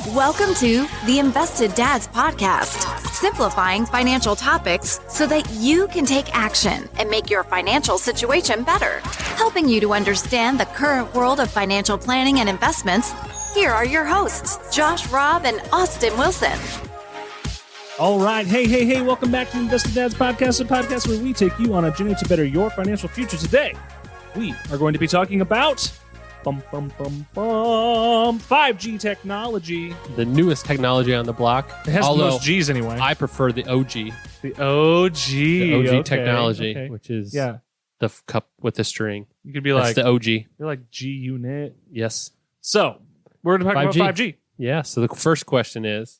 Welcome to the Invested Dads Podcast, simplifying financial topics so that you can take action and make your financial situation better. Helping you to understand the current world of financial planning and investments, here are your hosts, Josh Robb and Austin Wilson. All right. Hey. Welcome back to the Invested Dads Podcast, a podcast where we take you on a journey to better your financial future. Today, we are going to be talking about 5G technology. The newest technology on the block. It has the most G's anyway. I prefer the OG. The OG. The OG technology, okay. Which is the cup with the string. You could be That's like the OG. You're like G Unit. Yes. So we're going to talk about 5G. Yeah. So the first question is,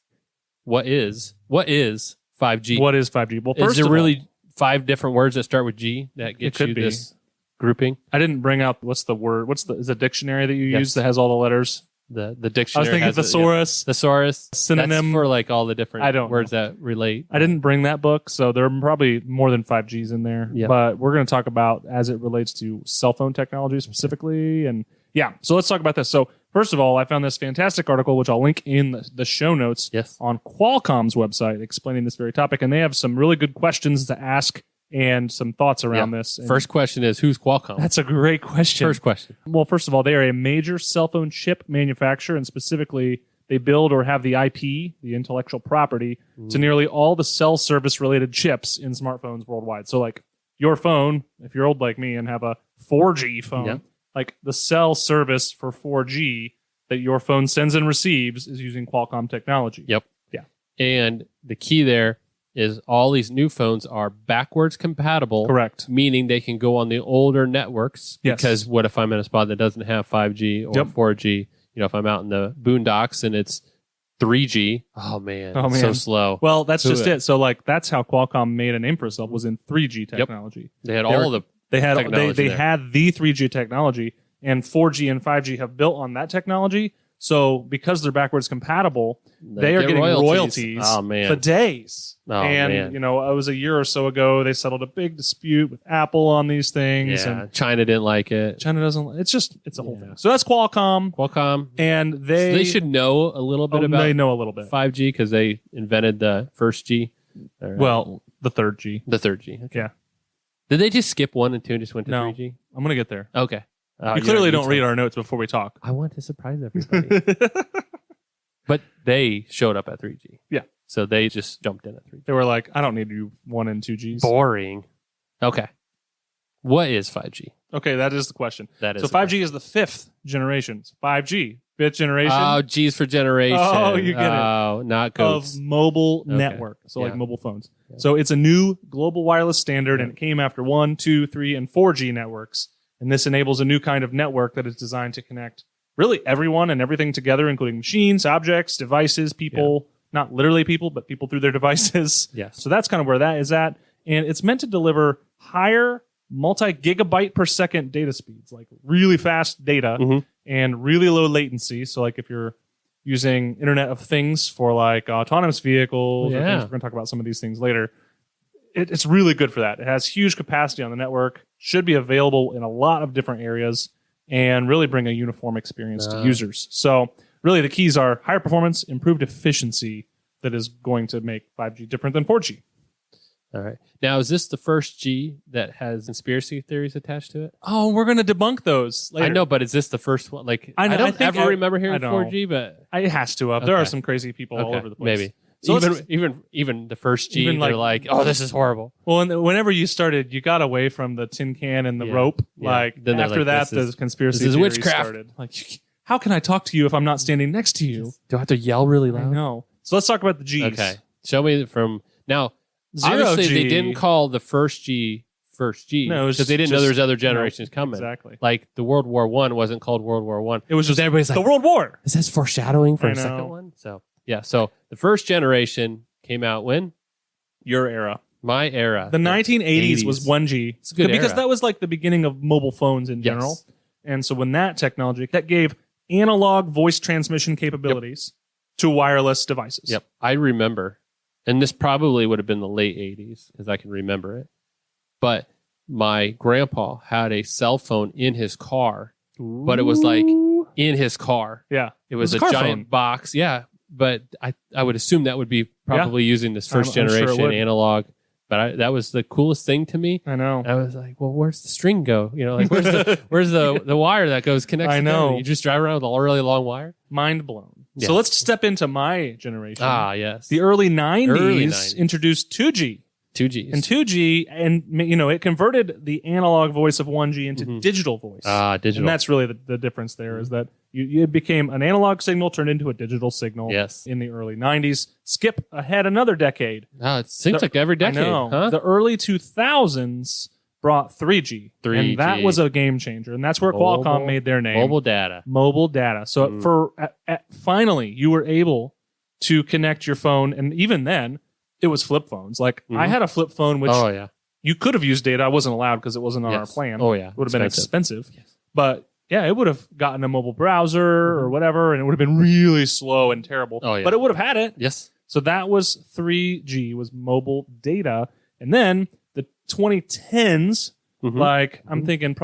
what is 5G? What is 5G? Well, first is there of really all, 5 different words that start with G that get you this grouping? I didn't bring up what's the word. Is a dictionary that you Yes. use that has all the letters? The dictionary. I was thinking has thesaurus. Thesaurus. Synonym. That's for like all the different words know. that relate. I didn't bring that book, so there are probably more than 5 Gs in there. Yeah. But we're going to talk about as it relates to cell phone technology specifically. And so let's talk about this. So first of all, I found this fantastic article, which I'll link in the show notes on Qualcomm's website explaining this very topic. And they have some really good questions to ask and some thoughts around this. And first question is, who's Qualcomm? that's a great question. First question. Well, first of all, they are a major cell phone chip manufacturer, and specifically, they build or have the IP, the intellectual property, to nearly all the cell service related chips in smartphones worldwide. So, like your phone, if you're old like me and have a 4G phone, like the cell service for 4G that your phone sends and receives is using Qualcomm technology. Yep. Yeah. And the key there is all these new phones are backwards compatible. Correct. Meaning they can go on the older networks. Yes. Because what if I'm in a spot that doesn't have 5G or 4G? You know, if I'm out in the boondocks and it's 3G, oh man, so slow. Well, that's just it. So like that's how Qualcomm made a name for itself, was in 3G technology. They had all the technology they had the 3G technology, and 4G and 5G have built on that technology. So because they're backwards compatible, they are getting royalties for days. And you know, it was a year or so ago they settled a big dispute with Apple on these things. Yeah, and China didn't like it. China doesn't. It's a whole thing. So that's Qualcomm, and they should know a little bit about. They know a little bit 5G because they invented the first G. Well, the third G. The third G. Okay. Yeah. Did they just skip 1 and 2 and just went to No. 3G? I'm gonna get there. Okay. You clearly don't read our notes before we talk. I want to surprise everybody. But they showed up at 3G. Yeah. So they just jumped in at 3G. They were like, I don't need to do 1 and 2 Gs. Boring. Okay. What is 5G? Okay, that is the question. That is so 5G is the 5th generation. It's 5G, 5th generation. Oh, G's for generation. Oh, you get it. Oh, not goats. Of mobile network. So like mobile phones. Yeah. So it's a new global wireless standard, and it came after 1, 2, 3, and 4G networks. And this enables a new kind of network that is designed to connect really everyone and everything together, including machines, objects, devices, people, not literally people, but people through their devices. Yes. So that's kind of where that is at. And it's meant to deliver higher multi-gigabyte per second data speeds, like really fast data and really low latency. So like if you're using Internet of Things for like autonomous vehicles or things, we're going to talk about some of these things later. It's really good for that. It has huge capacity on the network, should be available in a lot of different areas, and really bring a uniform experience to users. So really the keys are higher performance, improved efficiency that is going to make 5G different than 4G. All right. Now, is this the first G that has conspiracy theories attached to it? Oh, we're going to debunk those later. I know, but is this the first one? Like, I don't ever remember hearing 4G, but it has to have. There are some crazy people all over the place. Maybe. So even the first G, even they're like, oh, this is horrible. Well, and whenever you started, you got away from the tin can and the rope. Like then after that, the conspiracy theories witchcraft started. Like, how can I talk to you if I'm not standing next to you? Do I have to yell really loud? I know. So let's talk about the G's. Okay. Show me from now. 0G. Obviously, they didn't call the first G. No, because they didn't know there's other generations coming. Exactly. Like the World War I wasn't called World War I. It was just everybody's like, the World War. Is this foreshadowing for a second one? So So the first generation came out when? Your era. My era. The 1980s was 1G. It's a good because era. that was like the beginning of mobile phones in general. And so when that technology, that gave analog voice transmission capabilities to wireless devices. Yep. I remember. And this probably would have been the late 80s because I can remember it. But my grandpa had a cell phone in his car, but it was like in his car. Yeah. It was a car giant phone. box. Yeah. but I would assume that would be probably using this first I'm sure it generation would. analog. But that was the coolest thing to me. I know. I was like, well, where's the string go? Like where's the wire that goes connects? I know. Together? You just drive around with a really long wire. Mind blown. Yes. So let's step into my generation. Yes. The early 90s introduced 2G. 2Gs. And 2G, and it converted the analog voice of 1G into digital voice. Digital. And that's really the difference there is that it became an analog signal turned into a digital signal in the early 90s. Skip ahead another decade. It seems like every decade. I know. Huh? The early 2000s brought 3G. And that was a game changer. And that's where Qualcomm made their name. Mobile data. So finally, you were able to connect your phone. And even then, it was flip phones. Like I had a flip phone, which you could have used data. I wasn't allowed because it wasn't on our plan. Oh, yeah. It would have been expensive. Yes. But yeah, it would have gotten a mobile browser or whatever, and it would have been really slow and terrible. Oh, yeah. But it would have had it. Yes. So that was 3G, was mobile data. And then the 2010s, I'm thinking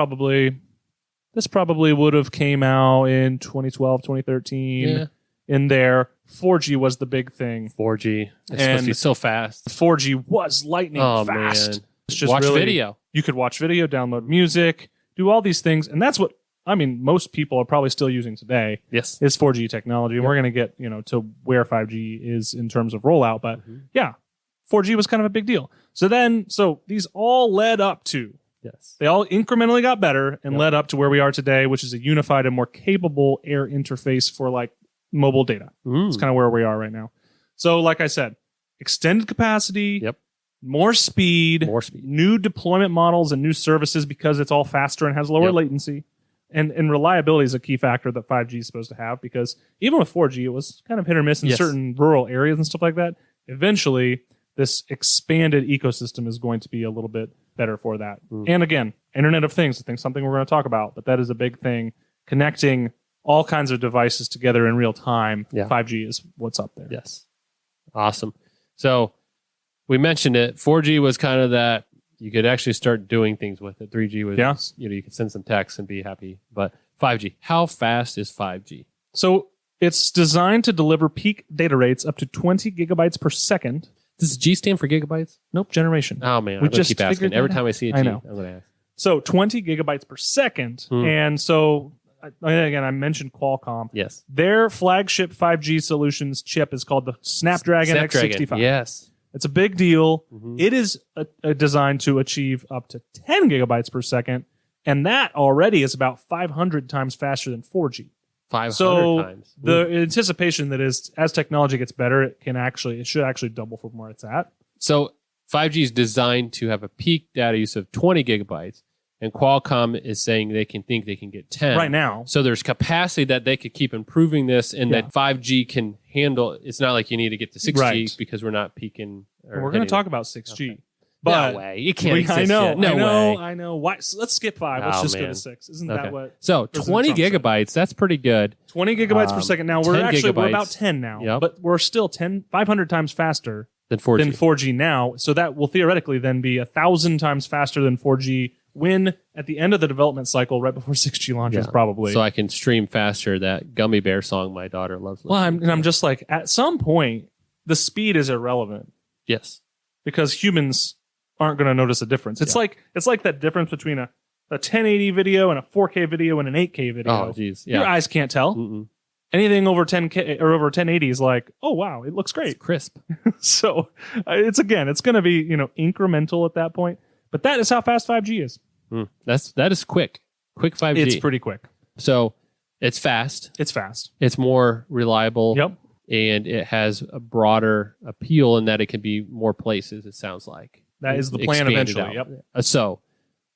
this probably would have came out in 2012, 2013. Yeah. In there, 4G was the big thing. 4G. It's supposed to be so fast. 4G was lightning fast. Man. It's just watch video. You could watch video, download music, do all these things. And that's what, most people are probably still using today. Yes. Is 4G technology. And we're going to get, to where 5G is in terms of rollout. But yeah, 4G was kind of a big deal. So these all led up to, they all incrementally got better and led up to where we are today, which is a unified and more capable air interface for like mobile data. It's kind of where we are right now. So like I said, extended capacity, more speed, new deployment models and new services because it's all faster and has lower latency. And reliability is a key factor that 5G is supposed to have because even with 4G, it was kind of hit or miss in certain rural areas and stuff like that. Eventually, this expanded ecosystem is going to be a little bit better for that. And again, Internet of Things, I think something we're going to talk about, but that is a big thing. Connecting all kinds of devices together in real time. 5G is what's up there. Yes. Awesome. So we mentioned it. 4G was kind of that you could actually start doing things with it. 3G was, you could send some text and be happy. But 5G, how fast is 5G? So it's designed to deliver peak data rates up to 20 gigabytes per second. Does G stand for gigabytes? Nope, generation. Oh, man. I'm going to keep asking. Every time I see a G, I know. I'm going to ask. So 20 gigabytes per second. And so, again, I mentioned Qualcomm. Yes. Their flagship 5G solutions chip is called the Snapdragon X65. Yes. It's a big deal. It is designed to achieve up to 10 gigabytes per second. And that already is about 500 times faster than 4G. 500 times. The anticipation that is as technology gets better, it should actually double from where it's at. So 5G is designed to have a peak data use of 20 gigabytes, and Qualcomm is saying they can get 10 right now. So there's capacity that they could keep improving this, and that 5G can handle. It's not like you need to get to 6G because we're not peaking. We're going to talk about 6G. Okay. But no way. You can't exist I know. yet. No way. I know. Why? So let's skip 5. Let's just go to 6. Isn't that what? So 20 gigabytes, that's pretty good. 20 gigabytes per second. Now, we're about 10 now. Yep. But we're still 500 times faster than 4G now. So that will theoretically then be 1,000 times faster than 4G when at the end of the development cycle, right before 6G launches, probably. So I can stream faster that Gummy Bear song my daughter loves. Well, I'm just like, at some point, the speed is irrelevant. Yes. Because humans aren't going to notice a difference. It's like that difference between a 1080 video and a 4K video and an 8K video. Oh, geez. Yeah. Your eyes can't tell. Anything over 10K or over 1080 is like, oh, wow, it looks great. It's crisp. So it's going to be, incremental at that point. But that is how fast 5G is. That is quick. Quick 5G. It's pretty quick. So it's fast. It's fast. It's more reliable. Yep. And it has a broader appeal in that it can be more places, it sounds like. That is the plan eventually. Yep. So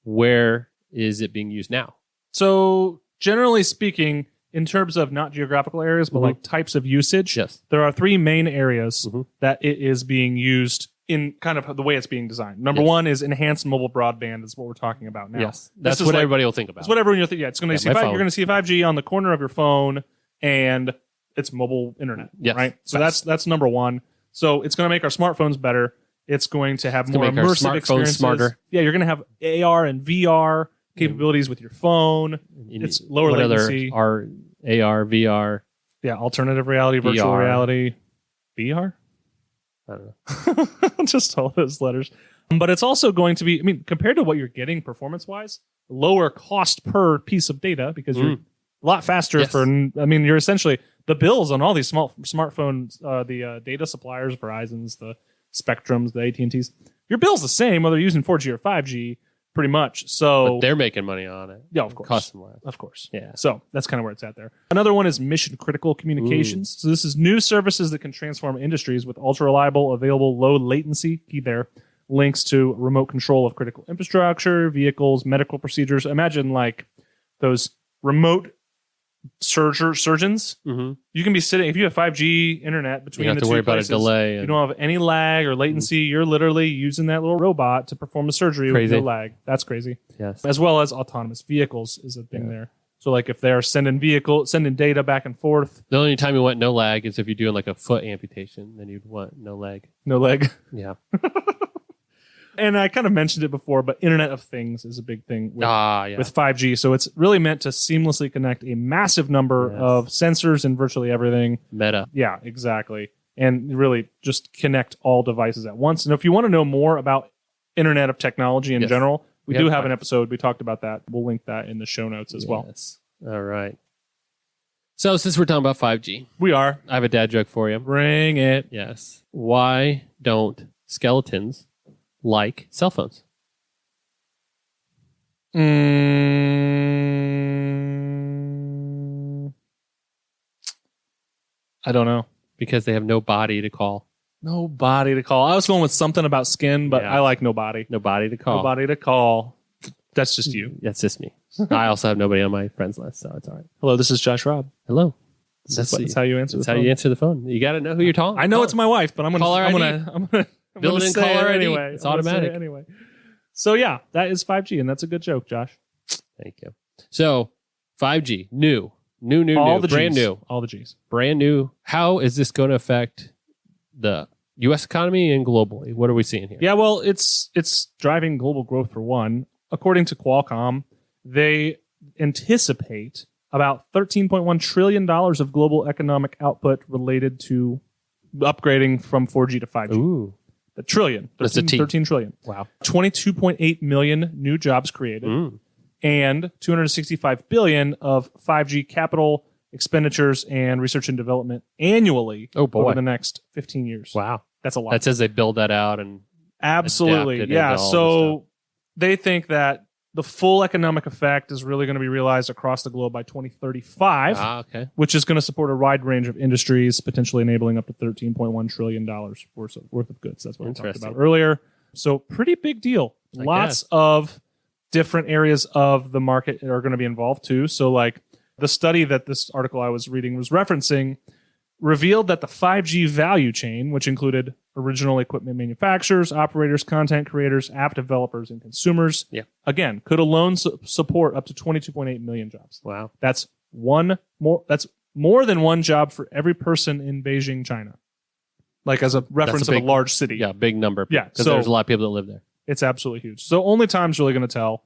where is it being used now? So generally speaking, in terms of not geographical areas, but like types of usage, there are 3 main areas that it is being used in kind of the way it's being designed. Number one is enhanced mobile broadband is what we're talking about now. Yes, that's what everybody will think about. That's what everyone will think. Yeah, it's going to you're going to see 5G on the corner of your phone, and it's mobile internet. Yes, right. So that's number one. So it's going to make our smartphones better. It's going to have more immersive experiences. Smarter. Yeah, you're going to have AR and VR capabilities with your phone. It's lower latency. AR, VR. Yeah, alternative reality, virtual VR. reality, VR. I don't know. Just all those letters. But it's also going to be, I mean, compared to what you're getting performance-wise, lower cost per piece of data because you're a lot faster you're essentially, the bills on all these small smartphones, the data suppliers, Verizon's, the Spectrums, the AT&T's, your bill's the same whether you're using 4G or 5G, pretty much. So but they're making money on it. Yeah, of course. Cost them less. Of course. Yeah. So that's kind of where it's at there. Another one is mission critical communications. So this is new services that can transform industries with ultra reliable, available, low latency. Key there. Links to remote control of critical infrastructure, vehicles, medical procedures. Imagine like those remote surgeons. You can be sitting, if you have 5G internet between the two places, you don't have to worry about a delay. You don't have any lag or latency. You're literally using that little robot to perform the surgery with no lag. That's crazy. Yes. As well as autonomous vehicles is a thing there. So like if they're sending data back and forth. The only time you want no lag is if you're doing like a foot amputation, then you'd want no lag. No lag. Yeah. And I kind of mentioned it before, but Internet of Things is a big thing with 5G. So it's really meant to seamlessly connect a massive number of sensors and virtually everything. Meta. Yeah, exactly. And really just connect all devices at once. And if you want to know more about Internet of Technology in general, we do have an episode. We talked about that. We'll link that in the show notes as well. All right. So since we're talking about 5G, we are. I have a dad joke for you. Bring it. Yes. Why don't skeletons like cell phones? I don't know. Because they have no body to call. No body to call. I was going with something about skin, but I like no body. No body to call. No body to call. That's just you. That's just me. I also have nobody on my friends list, so it's all right. Hello, this is Josh Robb. Hello. That's how you answer the phone. That's how you answer the phone. You got to know who you're talking. I know it's my wife, but I'm going to build in caller ID anyway. It's automatic. Anyway. So yeah, that is 5G, and that's a good joke, Josh. Thank you. So 5G, new, brand new. All the G's. Brand new. How is this going to affect the U.S. economy and globally? What are we seeing here? Yeah, well, it's driving global growth for one. According to Qualcomm, they anticipate about $13.1 trillion of global economic output related to upgrading from 4G to 5G. Ooh. A trillion. 13 trillion. Wow. 22.8 million new jobs created. And $265 billion of 5G capital expenditures and research and development annually over the next 15 years. Wow. That's a lot. That says they build that out and absolutely. Yeah. So they think that the full economic effect is really going to be realized across the globe by 2035, which is going to support a wide range of industries, potentially enabling up to $13.1 trillion worth of goods. That's what we talked about earlier. So pretty big deal. Lots of different areas of the market are going to be involved too. So like the study that this article I was reading was referencing revealed that the 5G value chain, which included original equipment manufacturers, operators, content creators, app developers, and consumers, again, could alone support up to 22.8 million jobs. Wow. That's more than one job for every person in Beijing, China. Like as a reference of a large city. Yeah, big number. Yeah. Because there's a lot of people that live there. It's absolutely huge. So only time's really going to tell,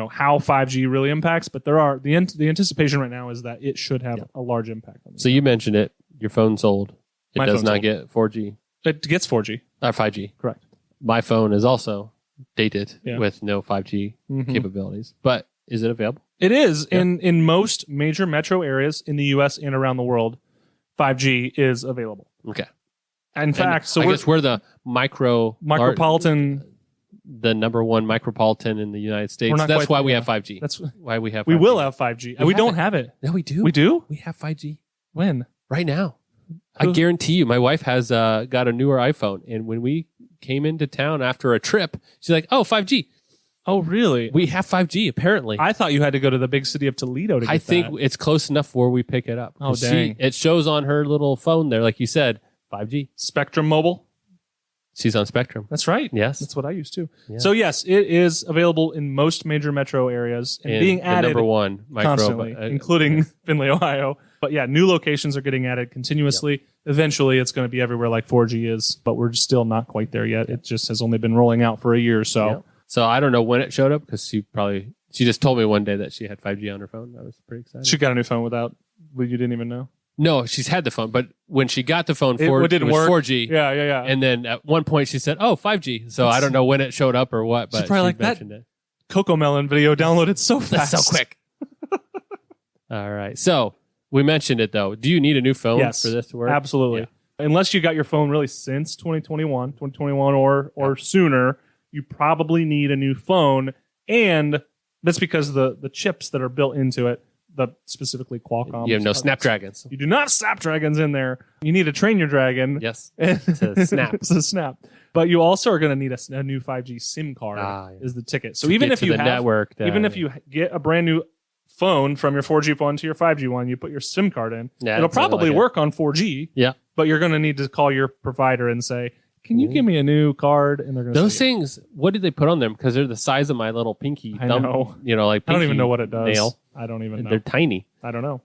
how 5G really impacts, but there are the anticipation right now is that it should have a large impact on So you mentioned it. Your phone's old. It does not get 4G. It gets 4G. 5G. Correct. My phone is also dated with no 5G capabilities. But is it available? It is. In most major metro areas in the U.S. and around the world, 5G is available. Okay. In fact, I guess we're the micropolitan... the number one micropolitan in the United States. That's why we have 5G. That's why we have 5G. We will have 5G. And we don't have it. No, we do. We do? We have 5G. When? Right now. I guarantee you, my wife has got a newer iPhone. And when we came into town after a trip, she's like, oh, 5G. Oh, really? We have 5G, apparently. I thought you had to go to the big city of Toledo to get that. I think it's close enough where we pick it up. Oh, dang. It shows on her little phone there, like you said, 5G. Spectrum Mobile? She's on Spectrum. That's right. Yes. That's what I use too. Yeah. So yes, it is available in most major metro areas and being added number one constantly, including Findlay, Ohio. But yeah, new locations are getting added continuously. Yep. Eventually, it's going to be everywhere like 4G is, but we're still not quite there yet. It just has only been rolling out for a year or so. Yep. So I don't know when it showed up because she just told me one day that she had 5G on her phone. I was pretty excited. She got a new phone you didn't even know? No, she's had the phone, but when she got the phone, It didn't was work. 4G. Yeah. And then at one point she said, 5G. So I don't know when it showed up or what, but She's probably like, mentioned it. Cocomelon video downloaded so fast. That's so quick. All right. So we mentioned it, though. Do you need a new phone for this to work? Absolutely. Yeah. Unless you got your phone really since 2021 or sooner, you probably need a new phone. And that's because the chips that are built into it, specifically Qualcomm. You have no Snapdragons. You do not have Snapdragons in there. You need to train your dragon. Yes. To snap. To snap. But you also are going to need a new 5G SIM card is the ticket. So even if you have network, even if you get a brand new phone from your 4G phone to your 5G one, you put your SIM card in. Yeah, it'll probably work on 4G. Yeah. But you're going to need to call your provider and say, "Can you give me a new card?" And they're going to those things. What did they put on them? Because they're the size of my little pinky thumb. I know. Like I don't even know what it does. Nail. I don't even know. They're tiny. I don't know.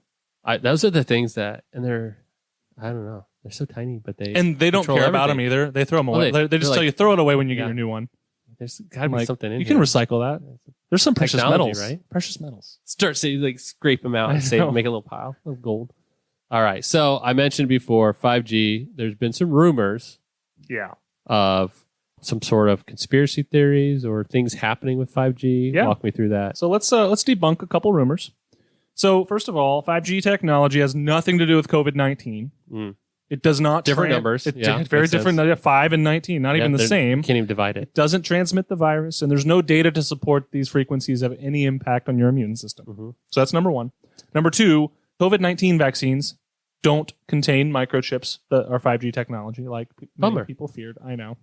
Those are the things that, and they're, I don't know. They're so tiny, but they don't care about them either. They throw them away. They just tell you throw it away when you get your new one. There's got to be something in you here. You can recycle that. There's some precious metals, right? Precious metals. Start scrape them out and make a little pile of gold. All right. So I mentioned before 5G. There's been some rumors, of some sort of conspiracy theories or things happening with 5G. Yeah. Walk me through that. So let's debunk a couple rumors. So first of all, 5G technology has nothing to do with COVID-19. It does not different numbers. Very different. 5 and 19, not even the same. You can't even divide it. It doesn't transmit the virus, and there's no data to support these frequencies have any impact on your immune system. So that's number one. Number two, COVID-19 vaccines don't contain microchips that are 5G technology, like many people feared. I know.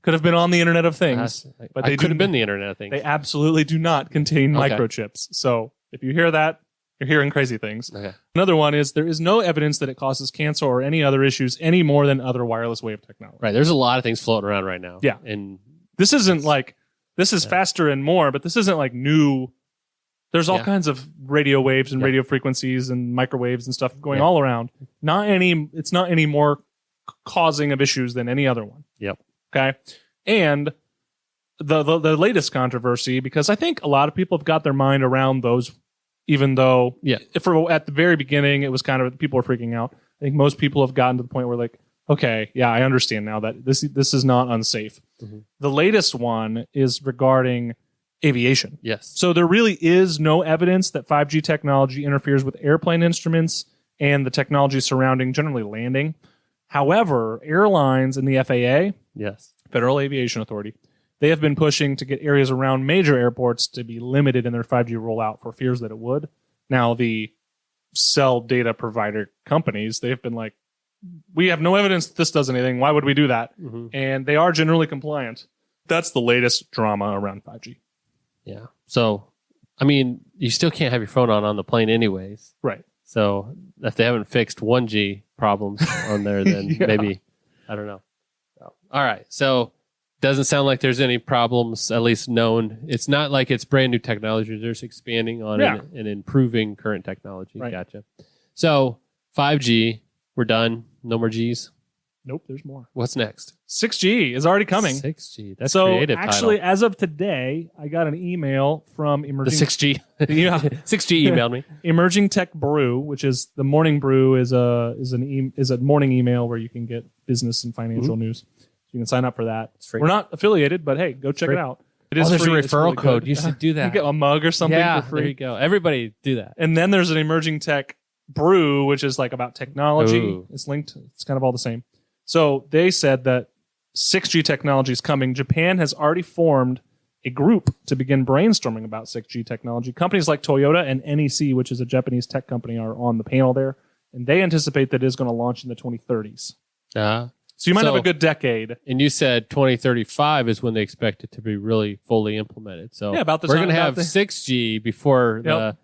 Could have been on the Internet of Things, but they could have been the Internet of Things. They absolutely do not contain microchips. So if you hear that, you're hearing crazy things. Okay. Another one is there is no evidence that it causes cancer or any other issues any more than other wireless wave technology. Right. There's a lot of things floating around right now. Yeah. And this isn't like, this is faster and more, but this isn't like new. There's all kinds of radio waves and radio frequencies and microwaves and stuff going all around. It's not any more causing of issues than any other one. Yep. Okay. And the latest controversy, because I think a lot of people have got their mind around those. Even though, at the very beginning, it was kind of people were freaking out. I think most people have gotten to the point where, like, okay, yeah, I understand now that this is not unsafe. The latest one is regarding aviation. Yes. So there really is no evidence that 5G technology interferes with airplane instruments and the technology surrounding generally landing. However, airlines and the FAA, Federal Aviation Authority, they have been pushing to get areas around major airports to be limited in their 5G rollout for fears that it would. Now, the cell data provider companies, they've been like, we have no evidence that this does anything. Why would we do that? And they are generally compliant. That's the latest drama around 5G. Yeah. So, I mean, you still can't have your phone on the plane anyways. Right. So if they haven't fixed 1G problems on there, then maybe, I don't know. So, all right. So doesn't sound like there's any problems, at least known. It's not like it's brand new technology. They're just expanding on it and improving current technology. Right. Gotcha. So 5G, we're done. No more Gs. Nope, there's more. What's next? 6G is already coming. 6G. That's so creative. Actually, title. as of today, I got an email from Emerging. The 6G. 6G emailed me. Emerging Tech Brew, which is the morning brew, is a morning email where you can get business and financial news. So you can sign up for that. We're not affiliated, but hey, go check it out. It is there's free. a referral really code. good. You should do that. You get a mug or something for free. There you go. Everybody do that. And then there's an Emerging Tech Brew, which is like about technology. Ooh. It's linked. It's kind of all the same. So they said that 6G technology is coming. Japan has already formed a group to begin brainstorming about 6G technology. Companies like Toyota and NEC, which is a Japanese tech company, are on the panel there. And they anticipate that it is going to launch in the 2030s. So you might have a good decade. And you said 2035 is when they expect it to be really fully implemented. So about the we're time- going to have about 6G before the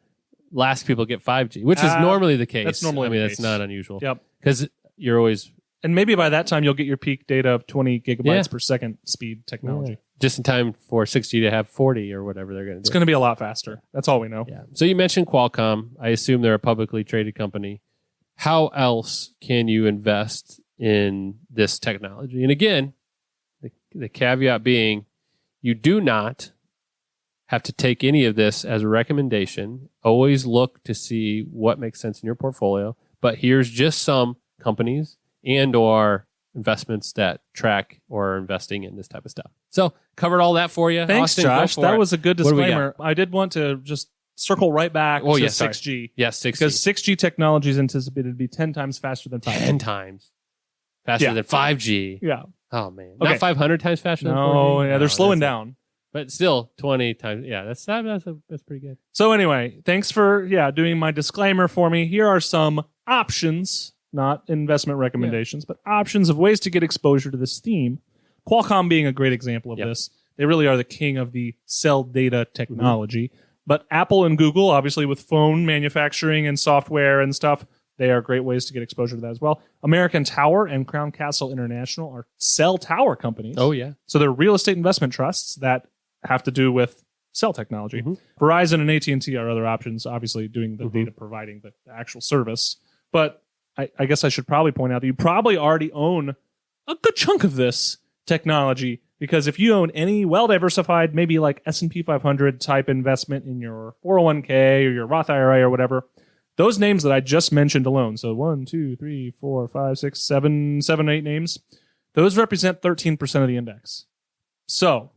last people get 5G, which is normally the case. That's normally the that's case. not unusual. Yep. Because you're always... And maybe by that time, you'll get your peak data of 20 gigabytes per second speed technology. Just in time for 6G to have 40 or whatever they're going to do. It's going to be a lot faster. That's all we know. Yeah. So you mentioned Qualcomm. I assume they're a publicly traded company. How else can you invest in this technology? And again, the caveat being, you do not have to take any of this as a recommendation. Always look to see what makes sense in your portfolio. but here's just some companies and or investments that track or are investing in this type of stuff. So covered all that for you. Thanks, Austin, Josh. That was a good disclaimer. What I did want to just circle right back to 6G. Yes, 6G. Because 6G technology is anticipated to be 10 times faster than 5G. 10 times faster than 5G. Yeah. Oh, man. Okay. Not 500 times faster than 4G? No, yeah, they're slowing down. But still, 20 times. Yeah, that's pretty good. So anyway, thanks for doing my disclaimer for me. Here are some options, not investment recommendations, but options of ways to get exposure to this theme. Qualcomm being a great example of this. They really are the king of the cell data technology. But Apple and Google, obviously with phone manufacturing and software and stuff, they are great ways to get exposure to that as well. American Tower and Crown Castle International are cell tower companies. Oh, yeah. So they're real estate investment trusts that have to do with cell technology. Verizon and AT&T are other options, obviously doing the data providing the actual service. But I guess I should probably point out that you probably already own a good chunk of this technology, because if you own any well-diversified, maybe like S&P 500 type investment in your 401k or your Roth IRA or whatever, those names that I just mentioned alone, so 1, 2, 3, 4, 5, 6, 7, 8 names, those represent 13% of the index. So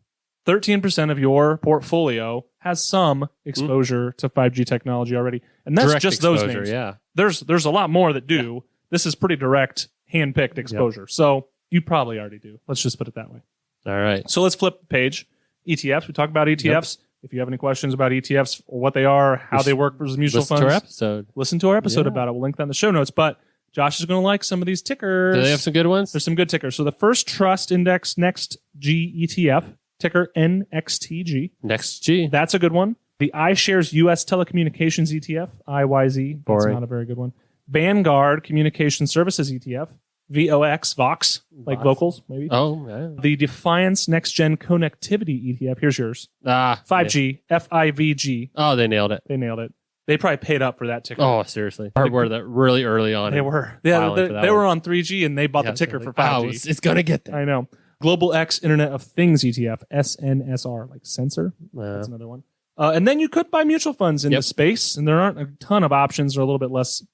13% of your portfolio has some exposure to 5G technology already. And that's Direct just exposure, those names. Yeah. There's a lot more that do. Yeah. This is pretty direct, hand-picked exposure. Yep. So you probably already do. Let's just put it that way. All right. So let's flip the page. ETFs. We talked about ETFs. Yep. If you have any questions about ETFs or what they are, how they work versus mutual funds, listen to our episode about it. We'll link that in the show notes. But Josh is going to like some of these tickers. Do they have some good ones? There's some good tickers. So the first Trust Index Next G ETF, ticker NXTG. Next G. That's a good one. The iShares US Telecommunications ETF, IYZ. That's not a very good one. Vanguard Communication Services ETF, VOX, like vocals, maybe. Oh, yeah. The Defiance Next Gen Connectivity ETF. Here's yours. 5G, FIVG. Oh, they nailed it. They nailed it. They probably paid up for that ticker. Oh, seriously. Hardware that really early on. They were. Yeah, they were on 3G and they bought the ticker for 5G. Oh, it's going to get there. I know. Global X Internet of Things ETF, SNSR, like sensor. That's another one. And then you could buy mutual funds in the space, and there aren't a ton of options. They're a little bit less.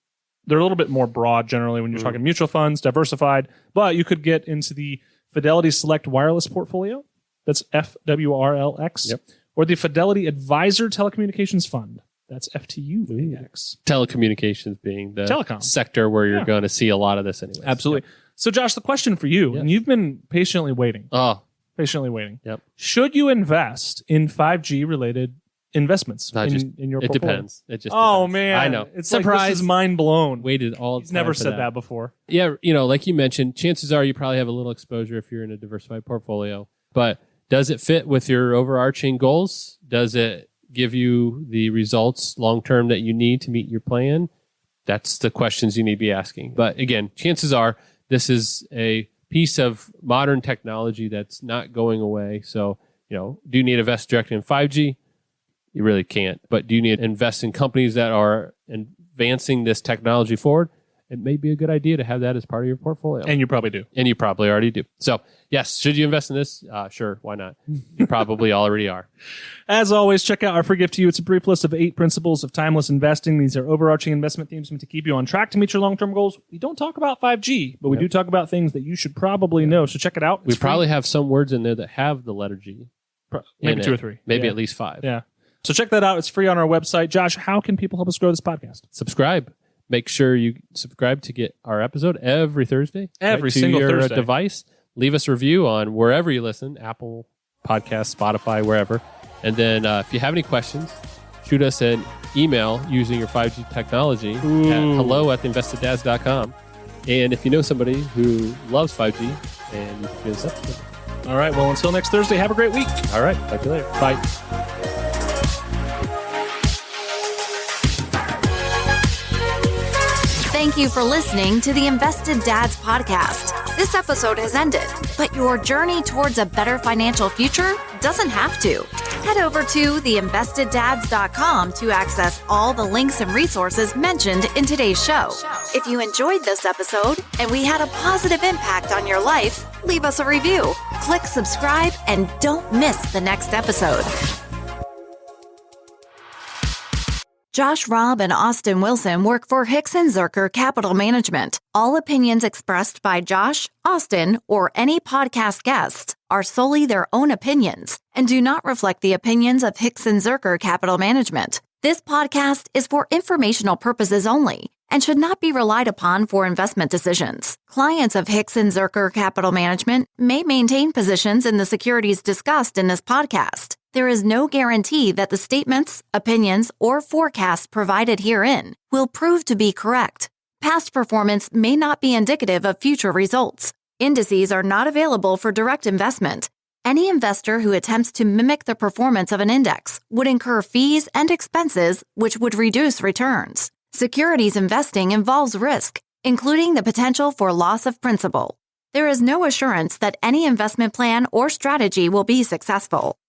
They're a little bit more broad generally when you're talking mutual funds, diversified. But you could get into the Fidelity Select Wireless portfolio. That's FWRLX. Yep. Or the Fidelity Advisor Telecommunications Fund. That's FTUAX. Telecommunications being the telecom sector where you're going to see a lot of this anyway. Absolutely. Yep. So, Josh, the question for you, and you've been patiently waiting. Patiently waiting. Yep. Should you invest in 5G-related investments in your portfolio? It depends. It just depends. Man. I know. It's surprise. Like, this is mind blown. Waited all the He's time never for said that before. Yeah, like you mentioned, chances are you probably have a little exposure if you're in a diversified portfolio. But does it fit with your overarching goals? Does it give you the results long-term that you need to meet your plan? That's the questions you need to be asking. But again, chances are this is a piece of modern technology that's not going away. So, do you need to invest directly in 5G? You really can't. But do you need to invest in companies that are advancing this technology forward? It may be a good idea to have that as part of your portfolio. And you probably do. And you probably already do. So, yes, should you invest in this? Sure, why not? You probably already are. As always, check out our free gift to you. It's a brief list of 8 principles of timeless investing. These are overarching investment themes meant to keep you on track to meet your long-term goals. We don't talk about 5G, but we do talk about things that you should probably know. So check it out. We probably have some words in there that have the letter G. Maybe 2 or 3. Maybe at least 5. Yeah. So check that out. It's free on our website. Josh, how can people help us grow this podcast? Subscribe. Make sure you subscribe to get our episode every Thursday. Every single Thursday. Device. Leave us a review on wherever you listen, Apple Podcasts, Spotify, wherever. And then if you have any questions, shoot us an email using your 5G technology at hello@theinvesteddads.com. And if you know somebody who loves 5G, and you can get us up to them. All right. Well, until next Thursday, have a great week. All right. Talk to you later. Bye. Thank you for listening to the Invested Dads podcast. This episode has ended, but your journey towards a better financial future doesn't have to. Head over to theinvesteddads.com to access all the links and resources mentioned in today's show. If you enjoyed this episode and we had a positive impact on your life, leave us a review, click subscribe, and don't miss the next episode. Josh Robb and Austin Wilson work for Hicks & Zerker Capital Management. All opinions expressed by Josh, Austin, or any podcast guests are solely their own opinions and do not reflect the opinions of Hicks & Zerker Capital Management. This podcast is for informational purposes only and should not be relied upon for investment decisions. Clients of Hicks & Zerker Capital Management may maintain positions in the securities discussed in this podcast. There is no guarantee that the statements, opinions, or forecasts provided herein will prove to be correct. Past performance may not be indicative of future results. Indices are not available for direct investment. Any investor who attempts to mimic the performance of an index would incur fees and expenses which would reduce returns. Securities investing involves risk, including the potential for loss of principal. There is no assurance that any investment plan or strategy will be successful.